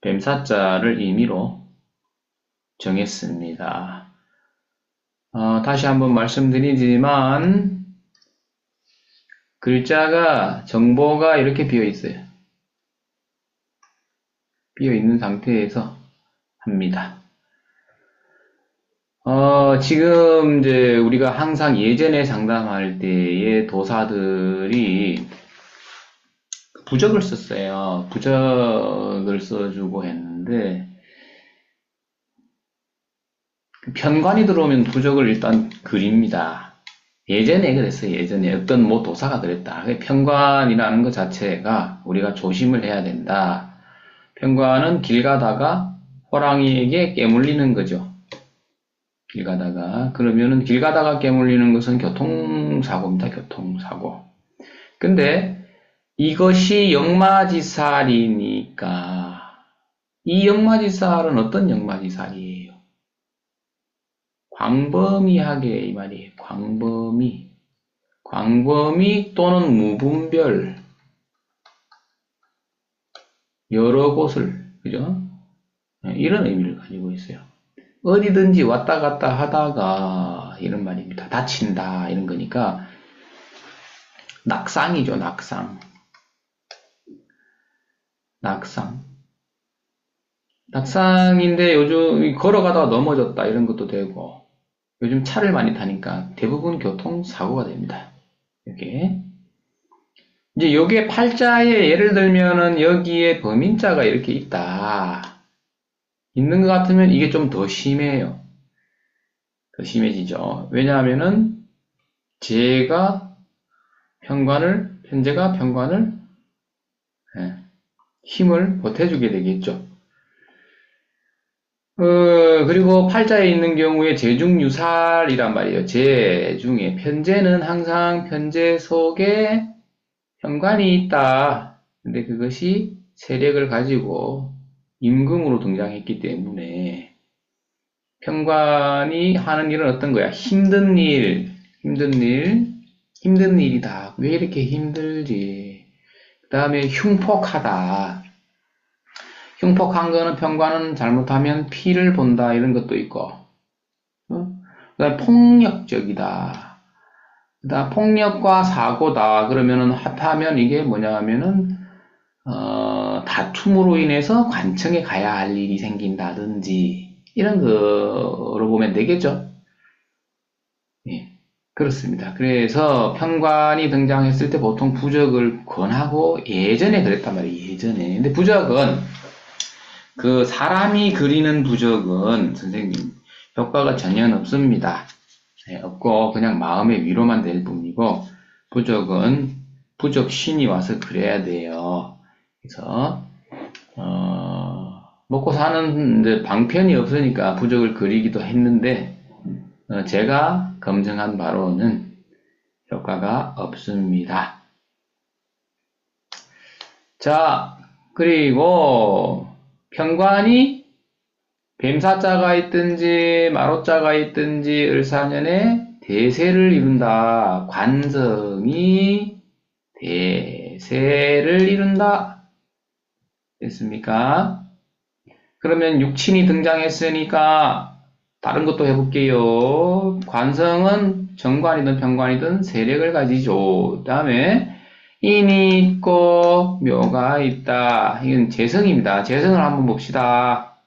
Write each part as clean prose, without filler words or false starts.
뱀사자를 임의로 정했습니다. 다시 한번 말씀드리지만 글자가 정보가 이렇게 비어 있어요. 비어 있는 상태에서 합니다. 지금 이제 우리가 항상 예전에 상담할 때의 도사들이 부적을 썼어요. 부적을 써주고 했는데 편관이 들어오면 부적을 일단 그립니다. 예전에 그랬어요. 예전에 어떤 뭐 도사가 그랬다. 편관이라는 것 자체가 우리가 조심을 해야 된다. 편관은 길 가다가 호랑이에게 깨물리는 거죠. 길 가다가. 그러면은 길 가다가 깨물리는 것은 교통사고입니다. 교통사고. 근데 이것이 역마지살이니까 이 역마지살은 어떤 역마지살이에요? 광범위하게 이 말이에요. 광범위 또는 무분별 여러 곳을 그죠? 이런 의미를 가지고 있어요. 어디든지 왔다 갔다 하다가 이런 말입니다. 다친다 이런 거니까 낙상이죠. 낙상인데 요즘 걸어가다가 넘어졌다 이런 것도 되고 요즘 차를 많이 타니까 대부분 교통사고가 됩니다. 이게 이제 요게 팔자에 예를 들면은 여기에 범인자가 이렇게 있는 것 같으면 이게 좀 더 심해요. 더 심해지죠. 왜냐하면은 현재가 편관을 힘을 보태주게 되겠죠. 그리고 팔자에 있는 경우에 재중유살이란 말이에요. 재중에 편재는 항상 편재 속에 편관이 있다. 근데 그것이 세력을 가지고 임금으로 등장했기 때문에 편관이 하는 일은 어떤 거야? 힘든 일이다. 왜 이렇게 힘들지? 그 다음에 흉폭하다. 흉폭한 거는 편관은 잘못하면 피를 본다 이런 것도 있고, 그다음에 폭력적이다. 그다음 폭력과 사고다. 그러면은 합하면 이게 뭐냐 하면은 다툼으로 인해서 관청에 가야 할 일이 생긴다든지 이런 거로 보면 되겠죠. 예, 그렇습니다. 그래서 편관이 등장했을 때 보통 부적을 권하고 예전에 그랬단 말이에요. 예전에. 근데 부적은 그 사람이 그리는 부적은 선생님 효과가 전혀 없습니다. 없고 그냥 마음의 위로만 될 뿐이고 부적은 부적 신이 와서 그래야 돼요. 그래서 먹고 사는 이제 방편이 없으니까 부적을 그리기도 했는데 제가 검증한 바로는 효과가 없습니다. 자, 그리고 편관이 뱀사자가 있든지 마로자가 있든지 을사년에 대세를 이룬다. 관성이 대세를 이룬다. 됐습니까? 그러면 육친이 등장했으니까 다른 것도 해볼게요. 관성은 정관이든 편관이든 세력을 가지죠. 그 다음에 인이 있고 묘가 있다. 이건 재성입니다. 재성을 한번 봅시다.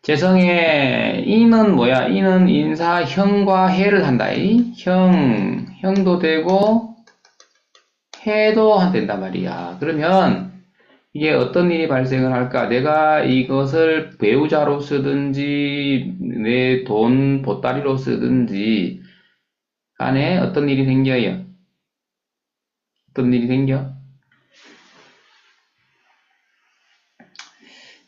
재성의 인은 뭐야? 인은 인사, 형과 해를 한다. 형도 되고 해도 된단 말이야. 그러면 이게 어떤 일이 발생을 할까? 내가 이것을 배우자로 쓰든지 내 돈 보따리로 쓰든지 간에 어떤 일이 생겨요? 어떤 일이 생겨?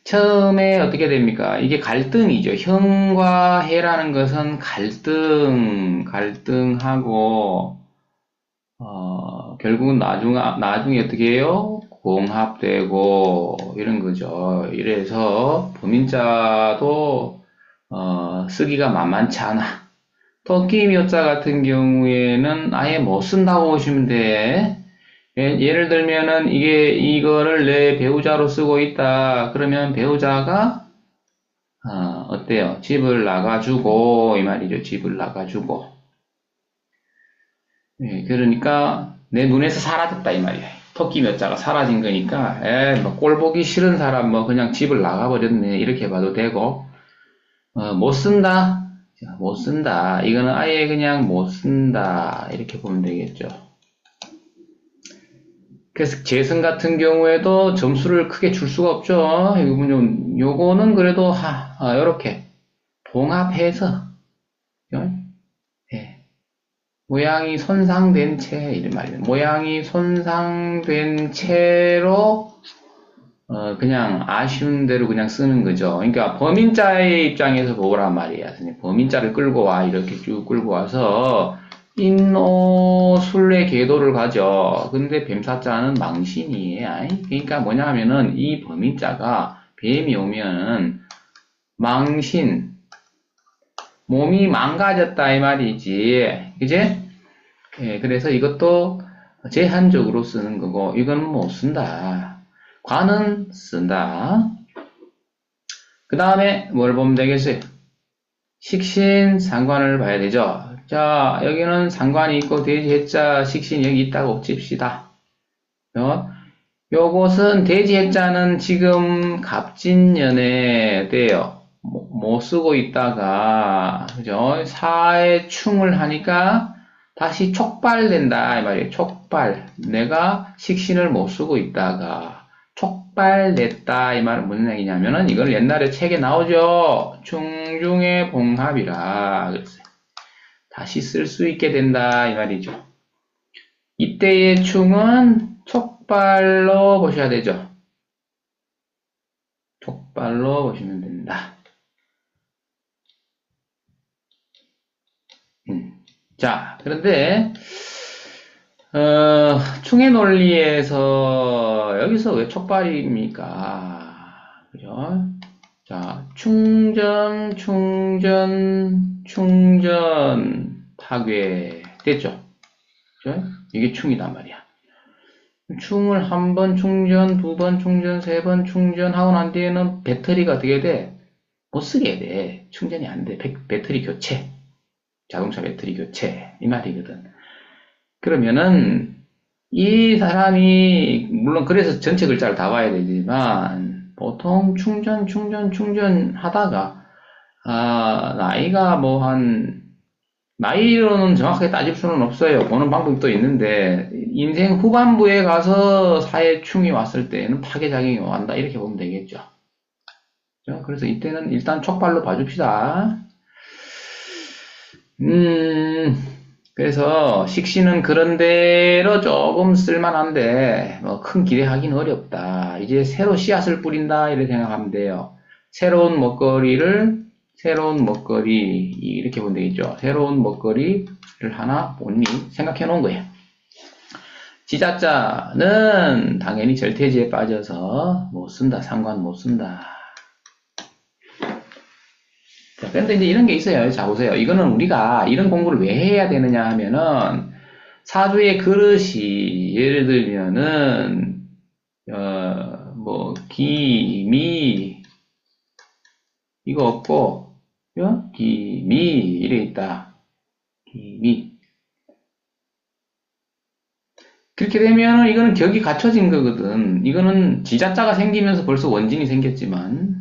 처음에 어떻게 됩니까? 이게 갈등이죠. 형과 해라는 것은 갈등하고, 결국은 나중에 어떻게 해요? 공합되고, 이런 거죠. 이래서, 범인자도, 쓰기가 만만치 않아. 토끼 묘자 같은 경우에는 아예 못 쓴다고 보시면 돼. 예를 들면은 이거를 내 배우자로 쓰고 있다. 그러면 배우자가 어때요? 집을 나가주고 이 말이죠. 집을 나가주고. 예, 그러니까 내 눈에서 사라졌다 이 말이야. 토끼 몇 자가 사라진 거니까 뭐 꼴 보기 싫은 사람 뭐 그냥 집을 나가버렸네 이렇게 봐도 되고 못 쓴다. 자, 못 쓴다. 이거는 아예 그냥 못 쓴다 이렇게 보면 되겠죠. 그래서 재승 같은 경우에도 점수를 크게 줄 수가 없죠. 요거는 그래도 요렇게 봉합해서 예. 모양이 손상된 채 이런 말이에요. 모양이 손상된 채로 그냥 아쉬운 대로 그냥 쓰는 거죠. 그러니까 범인자의 입장에서 보란 말이에요. 범인자를 끌고 와 이렇게 쭉 끌고 와서 인노술래 계도를 가죠. 근데 뱀사자는 망신이에요. 그러니까 뭐냐 하면은 이 범인자가 뱀이 오면은 망신 몸이 망가졌다 이 말이지. 그제? 예, 그래서 이것도 제한적으로 쓰는 거고 이건 못 쓴다. 관은 쓴다. 그 다음에 뭘 보면 되겠어요? 식신 상관을 봐야 되죠. 자, 여기는 상관이 있고 돼지 해자 식신이 여기 있다고 칩시다. 요것은 돼지 해자는 지금 갑진년에 돼요. 못 쓰고 있다가 그죠? 사에 충을 하니까 다시 촉발된다 이 말이에요. 촉발. 내가 식신을 못 쓰고 있다가 촉발됐다 이 말은 무슨 얘기냐면은 이걸 옛날에 책에 나오죠. 충중의 봉합이라 그랬어요. 다시 쓸 수 있게 된다 이 말이죠. 이때의 충은 촉발로 보셔야 되죠. 촉발로 보시면 된다. 자, 그런데 충의 논리에서 여기서 왜 촉발입니까? 그죠? 자, 충전, 파괴 됐죠? 그죠? 이게 충이단 말이야. 충을 한 번 충전, 두 번 충전, 세 번 충전하고 난 뒤에는 배터리가 어떻게 돼? 못 쓰게 돼. 충전이 안 돼. 배터리 교체. 자동차 배터리 교체. 이 말이거든. 그러면은 이 사람이 물론 그래서 전체 글자를 다 봐야 되지만 보통 충전 하다가 나이가 뭐 나이로는 정확하게 따질 수는 없어요. 보는 방법이 또 있는데 인생 후반부에 가서 사회충이 왔을 때는 파괴작용이 온다 이렇게 보면 되겠죠. 그래서 이때는 일단 촉발로 봐줍시다. 그래서 식신은 그런대로 조금 쓸만한데 뭐 큰 기대하기는 어렵다. 이제 새로 씨앗을 뿌린다 이렇게 생각하면 돼요. 새로운 먹거리 이렇게 보면 되겠죠. 새로운 먹거리를 하나 본인이 생각해 놓은 거예요. 지자자는 당연히 절퇴지에 빠져서 못 쓴다. 상관 못 쓴다. 자, 그런데 이제 이런 게 있어요. 자, 보세요. 이거는 우리가 이런 공부를 왜 해야 되느냐 하면은 사주의 그릇이 예를 들면은 뭐 기, 미 이거 없고 기, 미 이래 있다. 기, 미 그렇게 되면 이거는 격이 갖춰진 거거든. 이거는 지자자가 생기면서 벌써 원진이 생겼지만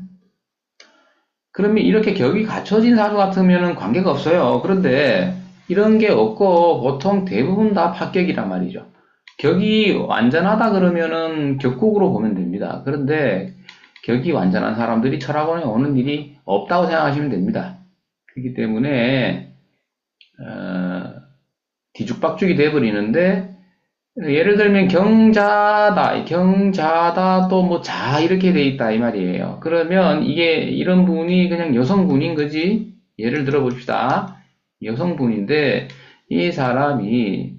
그러면 이렇게 격이 갖춰진 사주 같으면 관계가 없어요. 그런데 이런 게 없고 보통 대부분 다 합격이란 말이죠. 격이 완전하다 그러면은 격국으로 보면 됩니다. 그런데 격이 완전한 사람들이 철학원에 오는 일이 없다고 생각하시면 됩니다. 그렇기 때문에 뒤죽박죽이 돼버리는데 예를 들면 경자다 또 뭐 자 이렇게 돼 있다 이 말이에요. 그러면 이런 분이 그냥 여성분인 거지. 예를 들어 봅시다. 여성분인데 이 사람이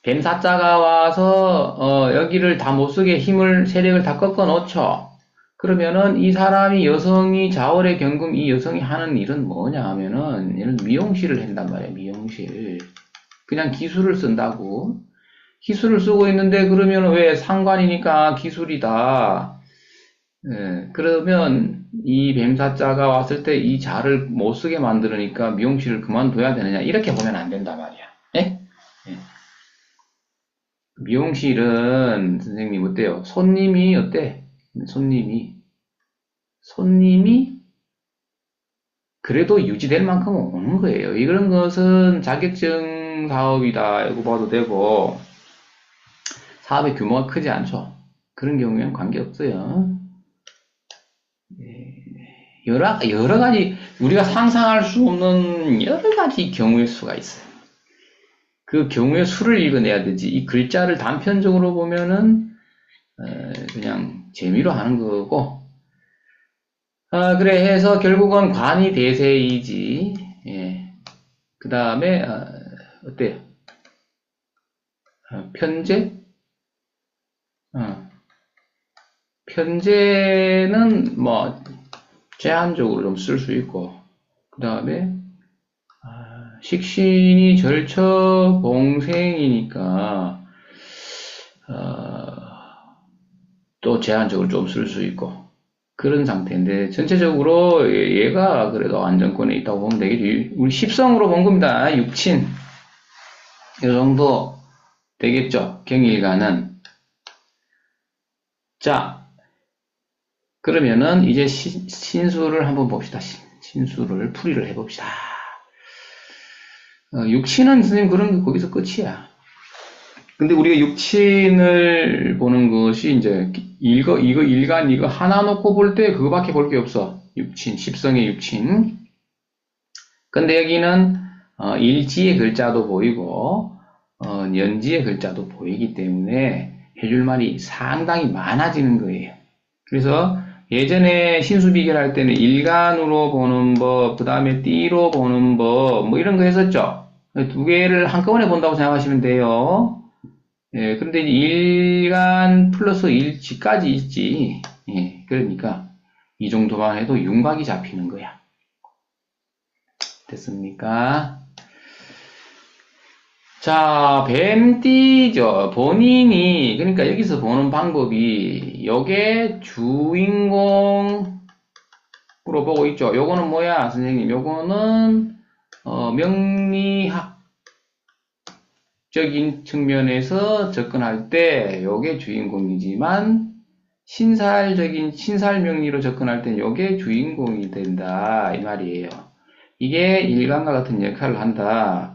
뱀사자가 와서 여기를 다 못쓰게 세력을 다 꺾어 놓죠. 그러면은 이 사람이 여성이 자월의 경금 이 여성이 하는 일은 뭐냐 하면은 얘는 미용실을 한단 말이에요. 미용실. 그냥 기술을 쓴다고. 기술을 쓰고 있는데 그러면 왜 상관이니까 기술이다. 예, 그러면 이 뱀사자가 왔을 때 이 자를 못 쓰게 만들으니까 미용실을 그만둬야 되느냐 이렇게 보면 안 된단 말이야. 예? 예. 미용실은 선생님 어때요? 손님이 어때? 손님이 그래도 유지될 만큼 오는 거예요. 이런 것은 자격증 사업이다 이거 봐도 되고 사업의 규모가 크지 않죠. 그런 경우에는 관계없어요. 여러 가지 우리가 상상할 수 없는 여러 가지 경우의 수가 있어요. 그 경우의 수를 읽어내야 되지. 이 글자를 단편적으로 보면은 그냥 재미로 하는 거고. 그래 해서 결국은 관이 대세이지. 예. 그 다음에 어때요? 편제? 편제는 뭐 제한적으로 좀 쓸 수 있고, 그 다음에 식신이 절처 봉생이니까 또 제한적으로 좀 쓸 수 있고 그런 상태인데 전체적으로 얘가 그래도 안정권에 있다고 보면 되겠지. 우리 십성으로 본 겁니다. 육친 이 정도 되겠죠. 경일가는. 자, 그러면은 이제 신수를 한번 봅시다. 신수를 풀이를 해봅시다. 육친은 선생님 그런 게 거기서 끝이야. 근데 우리가 육친을 보는 것이 이제 이거 일간 이거 하나 놓고 볼 때 그거밖에 볼 게 없어. 육친, 십성의 육친. 근데 여기는 일지의 글자도 보이고 연지의 글자도 보이기 때문에 해줄 말이 상당히 많아지는 거예요. 그래서 예전에 신수 비결할 때는 일간으로 보는 법, 그 다음에 띠로 보는 법, 뭐 이런 거 했었죠. 두 개를 한꺼번에 본다고 생각하시면 돼요. 예, 그런데 일간 플러스 일지까지 있지. 예, 그러니까 이 정도만 해도 윤곽이 잡히는 거야. 됐습니까? 자, 뱀띠죠. 본인이, 그러니까 여기서 보는 방법이, 요게 주인공으로 보고 있죠. 요거는 뭐야, 선생님? 요거는, 명리학적인 측면에서 접근할 때, 요게 주인공이지만, 신살 명리로 접근할 땐 요게 주인공이 된다. 이 말이에요. 이게 일간과 같은 역할을 한다.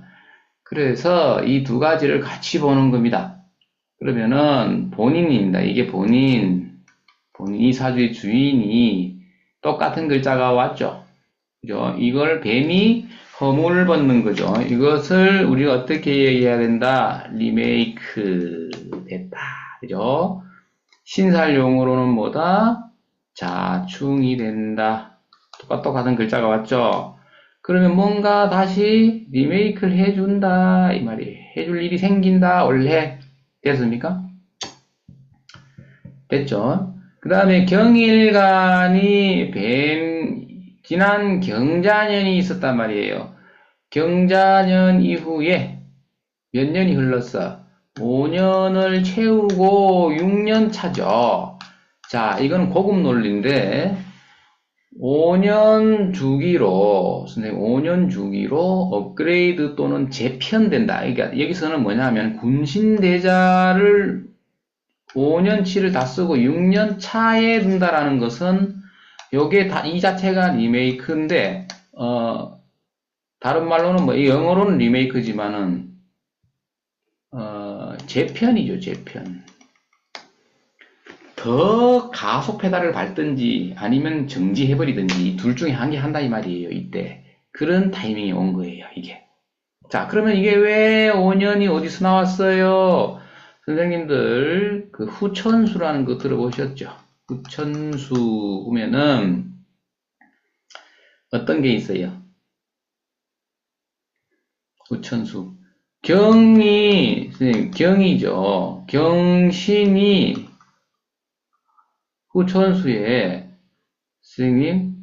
그래서 이 두 가지를 같이 보는 겁니다. 그러면은 본인입니다. 이게 이 사주의 주인이 똑같은 글자가 왔죠. 그죠? 이걸 뱀이 허물을 벗는 거죠. 이것을 우리가 어떻게 얘기해야 된다? 리메이크 됐다. 그죠? 신살용어로는 뭐다? 자충이 된다. 똑같은 글자가 왔죠. 그러면 뭔가 다시 리메이크를 해준다 이 말이에요. 해줄 일이 생긴다. 원래 됐습니까? 됐죠? 그 다음에 경일간이 지난 경자년이 있었단 말이에요. 경자년 이후에 몇 년이 흘렀어? 5년을 채우고 6년 차죠. 자, 이건 고급 논리인데 5년 주기로, 선생님, 5년 주기로 업그레이드 또는 재편된다. 그러니까 여기서는 뭐냐면, 군신대자를 5년치를 다 쓰고 6년 차에 둔다라는 것은, 요게 이 자체가 리메이크인데, 다른 말로는 영어로는 리메이크지만은, 재편이죠, 재편. 더 가속 페달을 밟든지 아니면 정지해버리든지 둘 중에 한 개 한다 이 말이에요. 이때 그런 타이밍이 온 거예요. 이게. 자, 그러면 이게 왜 5년이 어디서 나왔어요? 선생님들 그 후천수라는 거 들어보셨죠? 후천수 보면은 어떤 게 있어요? 후천수 선생님, 경이죠. 경신이 후천수에 선생님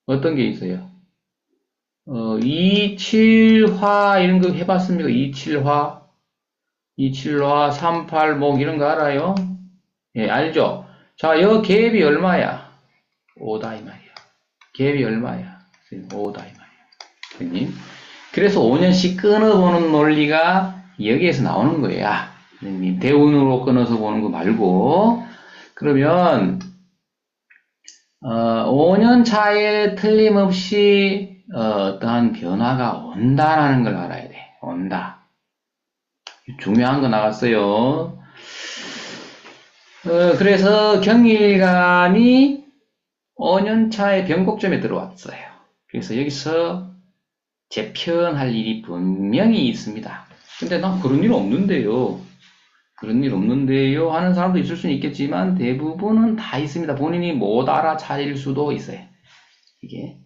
어떤 게 있어요? 이칠화 이런 거 해봤습니까? 이칠화 27화, 38목 이런 거 알아요? 예, 알죠? 자, 여 갭이 얼마야? 5다 이 말이야. 갭이 얼마야? 5다 이 말이야. 선생님. 그래서 5년씩 끊어보는 논리가 여기에서 나오는 거야. 선생님. 대운으로 끊어서 보는 거 말고. 그러면 5년 차에 틀림없이 어떠한 변화가 온다라는 걸 알아야 돼. 온다. 중요한 거 나왔어요. 그래서 경일감이 5년 차에 변곡점에 들어왔어요. 그래서 여기서 재편할 일이 분명히 있습니다. 근데 난 그런 일 없는데요. 그런 일 없는데요 하는 사람도 있을 수는 있겠지만 대부분은 다 있습니다. 본인이 못 알아차릴 수도 있어요. 이게.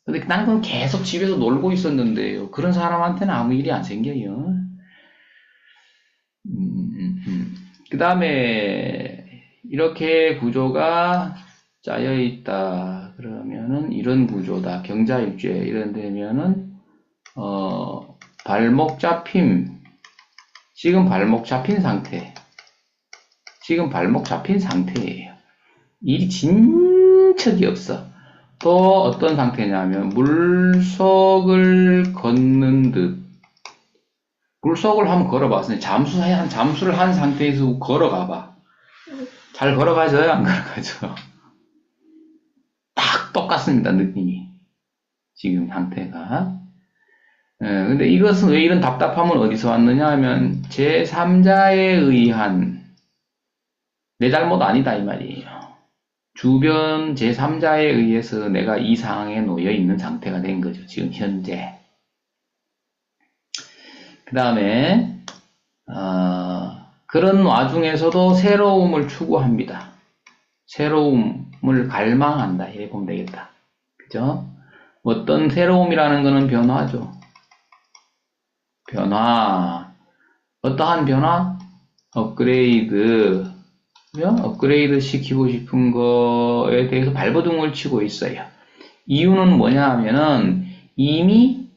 근데 나는 그럼 계속 집에서 놀고 있었는데요. 그런 사람한테는 아무 일이 안 생겨요. 그 다음에 이렇게 구조가 짜여 있다. 그러면은 이런 구조다. 경자일주에 이런 데면은 발목 잡힘. 지금 발목 잡힌 상태. 지금 발목 잡힌 상태예요. 일이 진척이 없어. 또 어떤 상태냐면 물속을 걷는 듯. 물속을 한번 걸어봤어요. 잠수를 한 상태에서 걸어가봐. 잘 걸어가져요? 안 걸어가죠? 딱 똑같습니다. 느낌이. 지금 상태가. 근데 이것은 왜 이런 답답함은 어디서 왔느냐 하면 제3자에 의한 내 잘못 아니다 이 말이에요. 주변 제3자에 의해서 내가 이 상황에 놓여 있는 상태가 된 거죠. 지금 현재. 그 다음에 그런 와중에서도 새로움을 추구합니다. 새로움을 갈망한다. 이렇게 보면 되겠다. 그죠? 어떤 새로움이라는 것은 변화죠. 변화. 어떠한 변화? 업그레이드. 업그레이드 시키고 싶은 거에 대해서 발버둥을 치고 있어요. 이유는 뭐냐 하면은 이미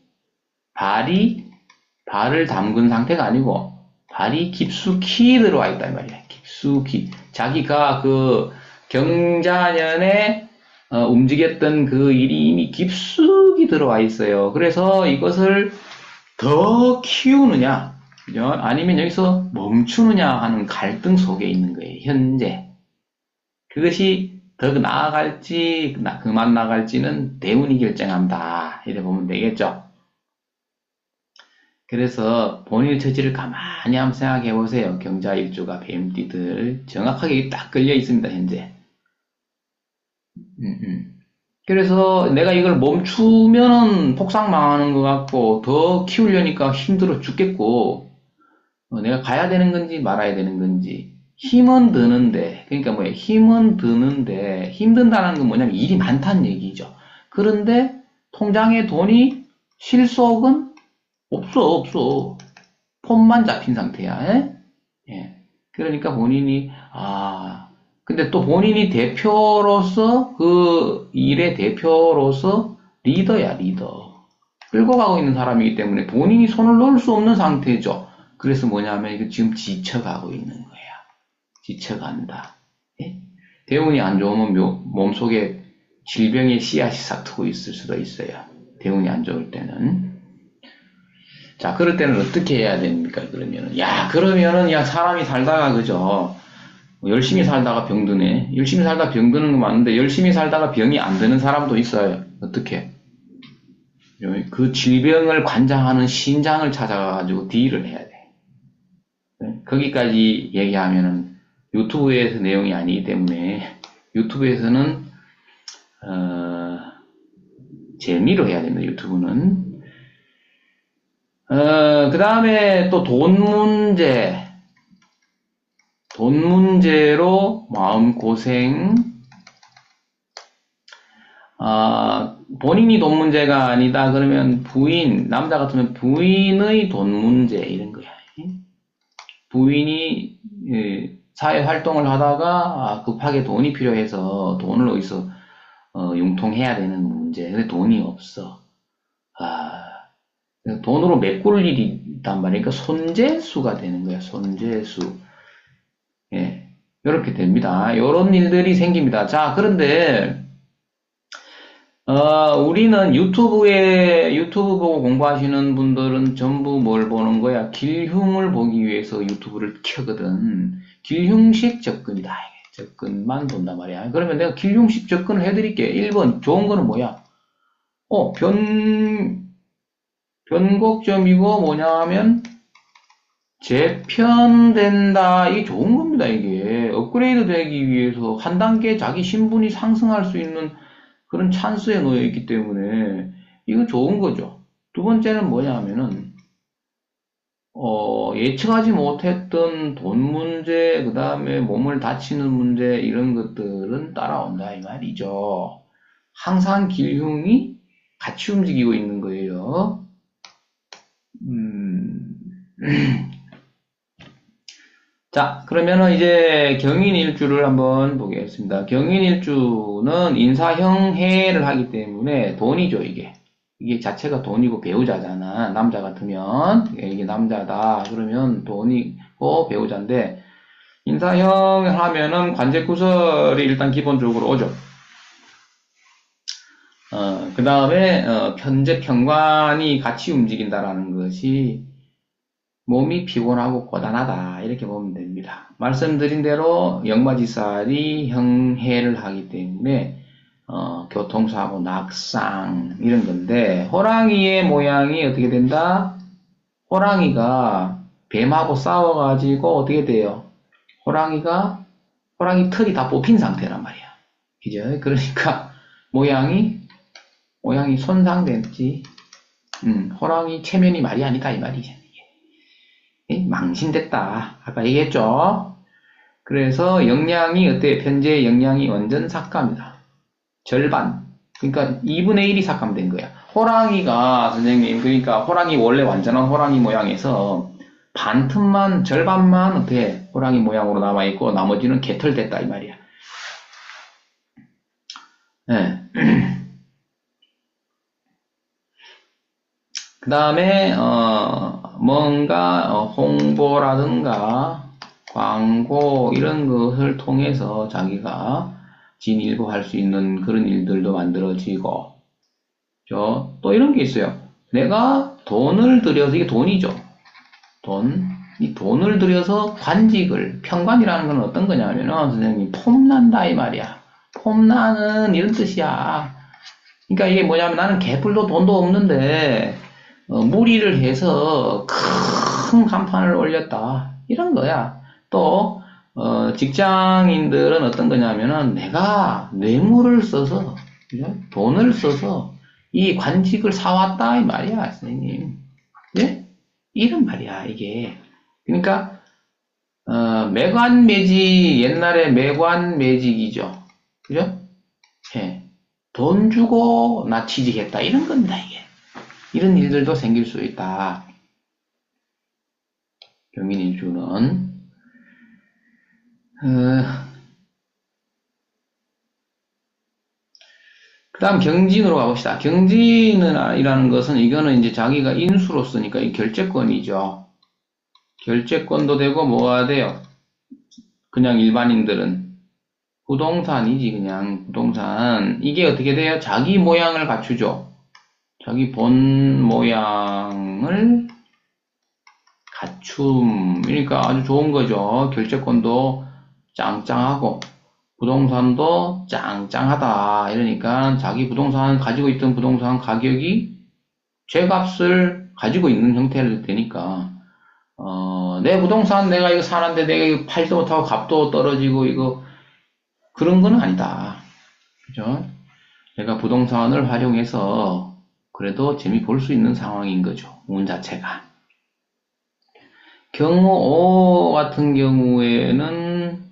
발을 담근 상태가 아니고 발이 깊숙이 들어와 있단 말이야. 깊숙이. 자기가 그 경자년에 움직였던 그 일이 이미 깊숙이 들어와 있어요. 그래서 이것을 더 키우느냐, 아니면 여기서 멈추느냐 하는 갈등 속에 있는 거예요. 현재. 그것이 더 나아갈지 그만 나갈지는 대운이 결정한다. 이렇게 보면 되겠죠. 그래서 본인의 처지를 가만히 한번 생각해 보세요. 경자일주가 뱀띠들 정확하게 딱 걸려 있습니다. 현재. 그래서 내가 이걸 멈추면은 폭삭 망하는 것 같고 더 키우려니까 힘들어 죽겠고 내가 가야 되는 건지 말아야 되는 건지 힘은 드는데 그러니까 뭐예요? 힘은 드는데 힘든다는 건 뭐냐면 일이 많다는 얘기죠. 그런데 통장에 돈이 실속은 없어. 폰만 잡힌 상태야. 예. 그러니까 본인이 근데 또 본인이 대표로서 그 일의 대표로서 리더야, 리더. 끌고 가고 있는 사람이기 때문에 본인이 손을 놓을 수 없는 상태죠. 그래서 뭐냐면 이거 지금 지쳐가고 있는 거야. 지쳐간다. 예? 대운이 안 좋으면 몸속에 질병의 씨앗이 싹 트고 있을 수도 있어요. 대운이 안 좋을 때는. 자, 그럴 때는 어떻게 해야 됩니까? 그러면은 사람이 살다가 그죠? 열심히 살다가 병드네. 열심히 살다가 병드는 거 맞는데 열심히 살다가 병이 안 드는 사람도 있어요. 어떻게? 그 질병을 관장하는 신장을 찾아가지고 딜을 해야 돼. 거기까지 얘기하면은 유튜브에서 내용이 아니기 때문에 유튜브에서는 재미로 해야 됩니다. 유튜브는. 그 다음에 또 돈 문제로 마음고생. 본인이 돈 문제가 아니다 그러면 남자 같으면 부인의 돈 문제 이런 거야. 부인이 사회 활동을 하다가 급하게 돈이 필요해서 돈을 어디서 융통해야 되는 문제. 근데 돈이 없어. 돈으로 메꿀 일이 있단 말이에요. 그러니까 손재수가 되는 거야, 손재수. 예. 이렇게 됩니다. 이런 일들이 생깁니다. 자, 그런데, 우리는 유튜브 보고 공부하시는 분들은 전부 뭘 보는 거야? 길흉을 보기 위해서 유튜브를 켜거든. 길흉식 접근이다. 접근만 본단 말이야. 그러면 내가 길흉식 접근을 해드릴게. 1번, 좋은 거는 뭐야? 변곡점이고 뭐냐 하면, 재편된다. 이게 좋은 겁니다, 이게. 업그레이드 되기 위해서 한 단계 자기 신분이 상승할 수 있는 그런 찬스에 놓여 있기 때문에, 이거 좋은 거죠. 두 번째는 뭐냐 하면은, 예측하지 못했던 돈 문제, 그 다음에 몸을 다치는 문제, 이런 것들은 따라온다, 이 말이죠. 항상 길흉이 같이 움직이고 있는 거예요. 자, 그러면은 이제 경인일주를 한번 보겠습니다. 경인일주는 인사형해를 하기 때문에 돈이죠, 이게. 이게 자체가 돈이고 배우자잖아. 남자 같으면, 이게 남자다. 그러면 돈이고 배우자인데, 인사형 하면은 관제구설이 일단 기본적으로 오죠. 그 다음에, 편관이 같이 움직인다라는 것이 몸이 피곤하고 고단하다 이렇게 보면 됩니다. 말씀드린 대로 역마지살이 형해를 하기 때문에 교통사고, 낙상 이런 건데 호랑이의 모양이 어떻게 된다? 호랑이가 뱀하고 싸워가지고 어떻게 돼요? 호랑이 털이 다 뽑힌 상태란 말이야. 그죠? 그러니까 모양이 손상됐지. 호랑이 체면이 말이 아니다 이 말이죠. 망신됐다. 아까 얘기했죠? 그래서 영양이 어때요? 현재 영양이 완전 삭감이다. 절반. 그러니까 2분의 1이 삭감된 거야. 호랑이가, 선생님, 그러니까 호랑이 원래 완전한 호랑이 모양에서 절반만 어때? 호랑이 모양으로 남아있고 나머지는 개털됐다 이 말이야. 네. 그 다음에 뭔가 홍보라든가 광고 이런 것을 통해서 자기가 진일보할 수 있는 그런 일들도 만들어지고 또 이런 게 있어요. 내가 돈을 들여서, 이게 돈이죠. 이 돈을 들여서 편관이라는 건 어떤 거냐면은 선생님 폼난다 이 말이야. 폼나는 이런 뜻이야. 그러니까 이게 뭐냐면 나는 개뿔도 돈도 없는데 무리를 해서 큰 간판을 올렸다. 이런 거야. 또, 직장인들은 어떤 거냐면은 내가 뇌물을 써서, 그죠? 돈을 써서 이 관직을 사왔다. 이 말이야, 선생님. 예? 이런 말이야, 이게. 그러니까, 매관매직, 옛날에 매관매직이죠. 그죠? 예. 돈 주고 나 취직했다. 이런 겁니다, 이게. 이런 일들도 생길 수 있다. 경인일주는 그 다음 경진으로 가봅시다. 경진이라는 것은 이거는 이제 자기가 인수로서니까 이 결재권이죠. 결재권도 되고 뭐가 돼요? 그냥 일반인들은 부동산이지. 그냥 부동산. 이게 어떻게 돼요? 자기 모양을 갖추죠. 자기 본 모양을 그러니까 아주 좋은 거죠. 결제권도 짱짱하고 부동산도 짱짱하다. 이러니까 자기 가지고 있던 부동산 가격이 죄값을 가지고 있는 형태를 되니까 내 부동산 내가 이거 사는데 내가 이거 팔지도 못하고 값도 떨어지고 이거 그런 건 아니다. 그죠? 내가 부동산을 활용해서 그래도 재미 볼 수 있는 상황인 거죠. 운 자체가. 경우 5 같은 경우에는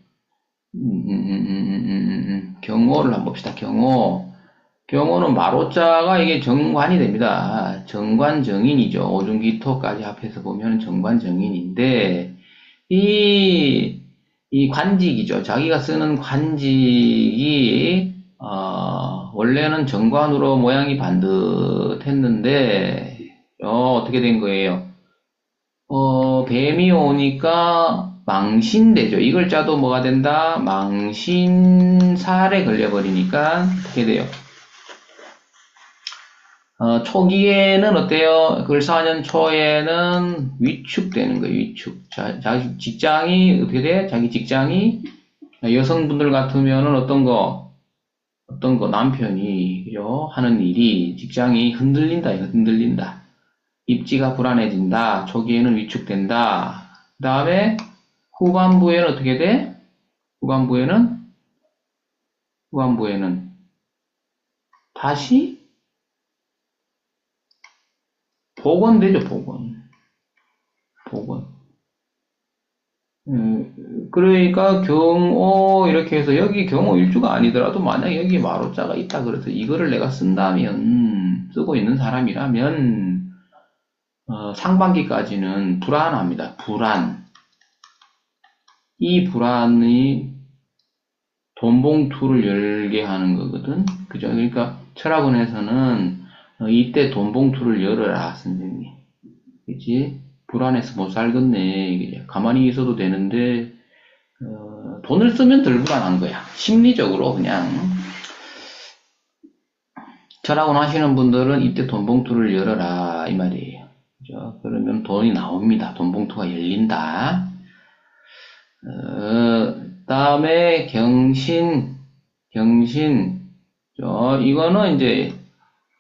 경호를 한번 봅시다. 경호는 마로자가 이게 정관이 됩니다. 정관정인이죠. 오중기토까지 합해서 보면 정관정인인데 이 관직이죠. 자기가 쓰는 관직이 원래는 정관으로 모양이 반듯했는데 어떻게 된 거예요? 뱀이 오니까 망신되죠. 이 글자도 뭐가 된다? 망신살에 걸려버리니까 어떻게 돼요? 초기에는 어때요? 글사년 초에는 위축되는 거예요, 위축. 자기 직장이 어떻게 돼? 자기 직장이 여성분들 같으면은 어떤 거, 남편이, 그죠? 하는 일이 직장이 흔들린다. 입지가 불안해진다. 초기에는 위축된다. 그 다음에 후반부에는 어떻게 돼? 후반부에는 다시 복원되죠, 복원. 그러니까 경오 이렇게 해서 여기 경오 일주가 아니더라도 만약 여기 마로자가 있다 그래서 이거를 내가 쓴다면 쓰고 있는 사람이라면 상반기까지는 불안합니다. 이 불안이 돈봉투를 열게 하는 거거든. 그죠? 그러니까 철학원에서는 이때 돈봉투를 열어라, 선생님. 그치? 불안해서 못 살겠네. 가만히 있어도 되는데, 돈을 쓰면 덜 불안한 거야. 심리적으로 그냥. 철학원 하시는 분들은 이때 돈봉투를 열어라. 이 말이에요. 그죠? 그러면 돈이 나옵니다. 돈봉투가 열린다. 다음에 경신. 이거는 이제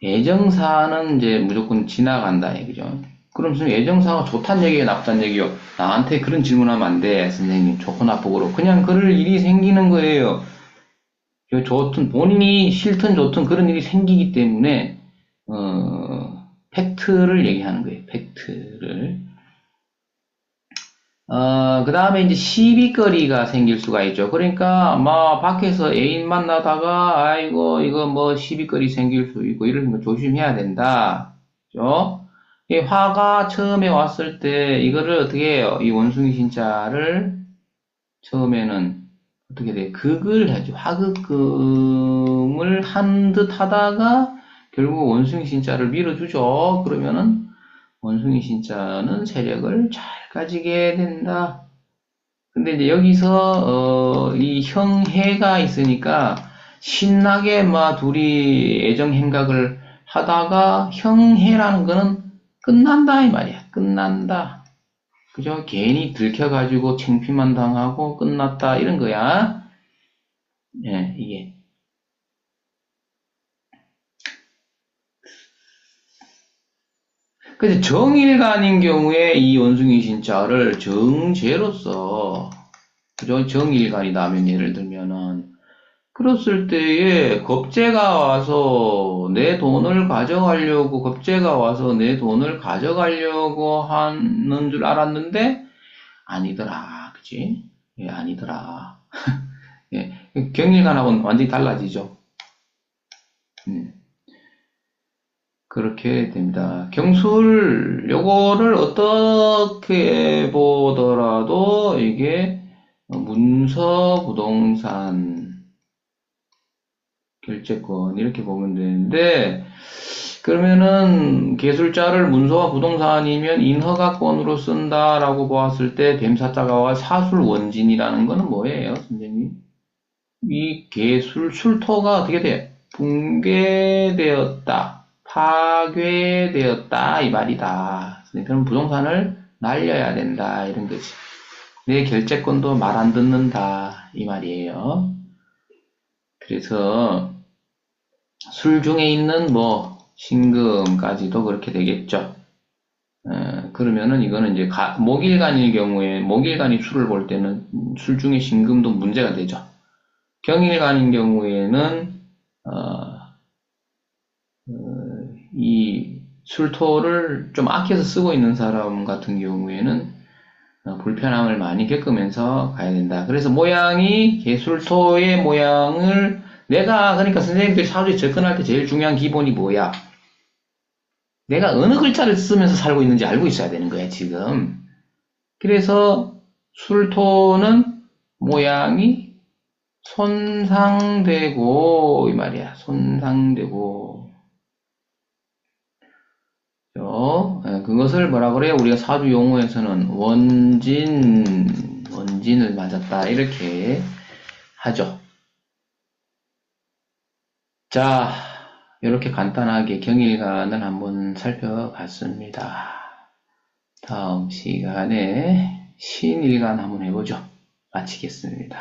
애정사는 이제 무조건 지나간다. 그죠? 그럼 무슨 애정사가 좋단 얘기가 나쁘단 얘기요? 나한테 그런 질문하면 안 돼. 선생님, 좋고 나쁘고로. 그냥 그럴 일이 생기는 거예요. 좋든, 본인이 싫든 좋든 그런 일이 생기기 때문에, 팩트를 얘기하는 거예요. 팩트를. 그 다음에 이제 시비거리가 생길 수가 있죠. 그러니까, 밖에서 애인 만나다가, 아이고, 이거 뭐 시비거리 생길 수 있고, 이런 거 조심해야 된다. 그죠? 이 화가 처음에 왔을 때, 이거를 어떻게 해요? 이 원숭이 신자를 처음에는 어떻게 돼? 극을 하죠. 화극금을 한 듯 하다가, 결국 원숭이 신자를 밀어주죠. 그러면은, 원숭이 신자는 세력을 잘 가지게 된다. 근데 이제 여기서 이 형해가 있으니까 신나게 막 둘이 애정 행각을 하다가 형해라는 거는 끝난다 이 말이야. 끝난다. 그죠? 괜히 들켜가지고 창피만 당하고 끝났다 이런 거야. 예, 이게. 그래서 정일간인 경우에 이 원숭이 신자를 정제로서 그죠? 정일간이다면 예를 들면은 그랬을 때에 겁재가 와서 내 돈을 가져가려고 하는 줄 알았는데 아니더라. 그치? 예, 아니더라. 예, 경일간하고는 완전히 달라지죠. 그렇게 됩니다. 경술, 요거를 어떻게 보더라도 이게 문서 부동산 결제권 이렇게 보면 되는데 그러면은 개술자를 문서와 부동산이면 인허가권으로 쓴다라고 보았을 때 뱀사자가 사술 원진이라는 거는 뭐예요, 선생님? 이 술토가 어떻게 돼요? 붕괴되었다. 파괴되었다 이 말이다. 그럼 부동산을 날려야 된다 이런 거지. 내 결제권도 말 안 듣는다 이 말이에요. 그래서 술 중에 있는 뭐 신금까지도 그렇게 되겠죠. 그러면은 이거는 이제 목일간일 경우에 목일간이 술을 볼 때는 술 중에 신금도 문제가 되죠. 경일간인 경우에는 이 술토를 좀 아껴서 쓰고 있는 사람 같은 경우에는 불편함을 많이 겪으면서 가야 된다. 그래서 모양이 개술토의 모양을 그러니까 선생님들이 사주에 접근할 때 제일 중요한 기본이 뭐야? 내가 어느 글자를 쓰면서 살고 있는지 알고 있어야 되는 거야, 지금. 그래서 술토는 모양이 손상되고 이 말이야. 손상되고 거죠. 그것을 뭐라 그래요? 우리가 사주 용어에서는 원진을 맞았다. 이렇게 하죠. 자, 이렇게 간단하게 경일간을 한번 살펴봤습니다. 다음 시간에 신일간 한번 해보죠. 마치겠습니다.